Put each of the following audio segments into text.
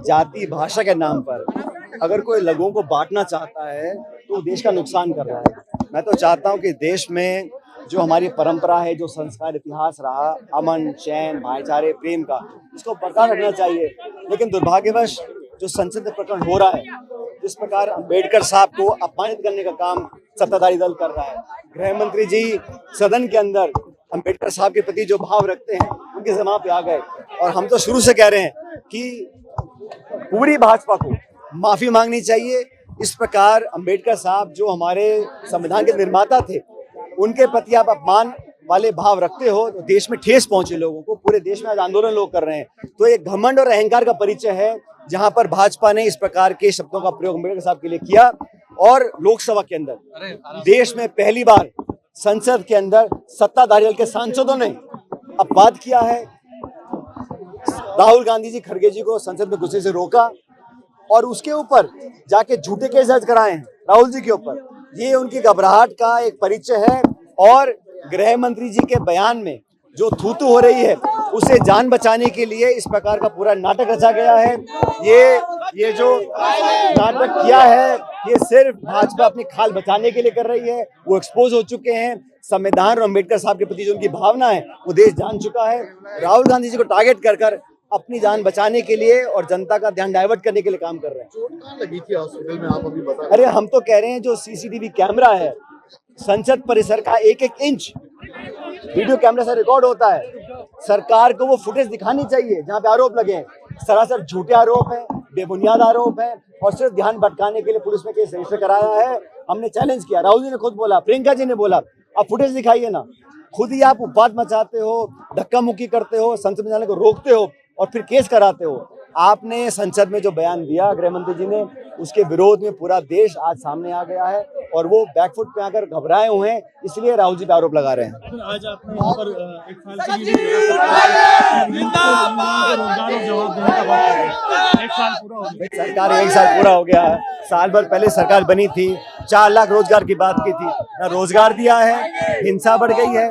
जाति भाषा के नाम पर अगर कोई लोगों को बांटना चाहता है तो देश का नुकसान कर रहा है। मैं तो चाहता हूं कि देश में जो हमारी परंपरा है, जो संस्कार इतिहास रहा, अमन चैन भाईचारे प्रेम का, इसको बरकरार रखना चाहिए। लेकिन दुर्भाग्यवश जो संसद में प्रकरण हो रहा है, जिस प्रकार अंबेडकर साहब को अपमानित करने का काम सत्ताधारी दल कर रहा है, गृह मंत्री जी सदन के अंदर अंबेडकर साहब के प्रति जो भाव रखते हैं उनके जमा पे आ गए। और हम तो शुरू से कह रहे हैं कि पूरी भाजपा को माफी मांगनी चाहिए। इस प्रकार अंबेडकर साहब जो हमारे संविधान के निर्माता थे, उनके प्रति आप अपमान वाले भाव रखते हो तो देश में ठेस पहुंचे लोगों को। पूरे देश में आज आंदोलन लोग कर रहे हैं, तो ये घमंड और अहंकार का परिचय है जहां पर भाजपा ने इस प्रकार के शब्दों का प्रयोग अंबेडकर साहब के लिए किया। और लोकसभा के अंदर देश में पहली बार संसद के अंदर सत्ताधारी दल के सांसदों ने अपवाद किया है। राहुल गांधी जी खड़गे जी को संसद में घुसने से रोका और उसके ऊपर जाके झूठे केस दर्ज कराए हैं राहुल जी के ऊपर। ये उनकी घबराहट का एक परिचय है। और गृह मंत्री जी के बयान में जो थूथू हो रही है, उसे जान बचाने के लिए इस प्रकार का पूरा नाटक रचा गया है। ये जो नाटक किया है, ये सिर्फ भाजपा अपनी खाल बचाने के लिए कर रही है। वो एक्सपोज हो चुके हैं। संविधान और अंबेडकर साहब के प्रति जो उनकी भावना है वो देश जान चुका है। राहुल गांधी जी को टारगेट कर अपनी जान बचाने के लिए और जनता का ध्यान डाइवर्ट करने के लिए काम कर रहे हैं। चोट कहाँ लगी थी हॉस्पिटल में, आप अभी बता? अरे हम तो कह रहे हैं जो सीसीटीवी कैमरा है संसद परिसर का, एक एक इंच वीडियो कैमरा से रिकॉर्ड होता है। सरकार को वो फुटेज दिखानी चाहिए जहां पे आरोप लगे हैं। सरासर झूठे आरोप है, बेबुनियाद आरोप है और सिर्फ ध्यान भटकाने के लिए पुलिस में केस रजिस्टर कराया है। हमने चैलेंज किया, राहुल जी ने खुद बोला, प्रियंका जी ने बोला, आप फुटेज दिखाइए ना। खुद ही आप उपवाद मचाते हो, धक्का मुक्की करते हो, संसद में जाने को रोकते हो और फिर केस कराते हो। आपने संसद में जो बयान दिया गृह मंत्री जी ने, उसके विरोध में पूरा देश आज सामने आ गया है और वो बैकफुट पे आकर घबराए हुए हैं, इसलिए राहुल जी पे आरोप लगा रहे हैं। आज आपने यहाँ पर एक साल के लिए सरकार 1 साल पूरा हो गया है। साल भर पहले सरकार बनी थी, 4 लाख रोजगार की बात की थी, ना रोजगार दिया है, हिंसा बढ़ गई है।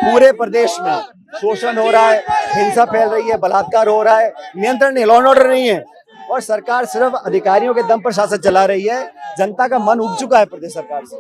पूरे प्रदेश में शोषण हो रहा है, हिंसा फैल रही है, बलात्कार हो रहा है, नियंत्रण नहीं, लॉ एंड ऑर्डर नहीं है। और सरकार सिर्फ अधिकारियों के दम पर शासन चला रही है। जनता का मन उब चुका है प्रदेश सरकार से।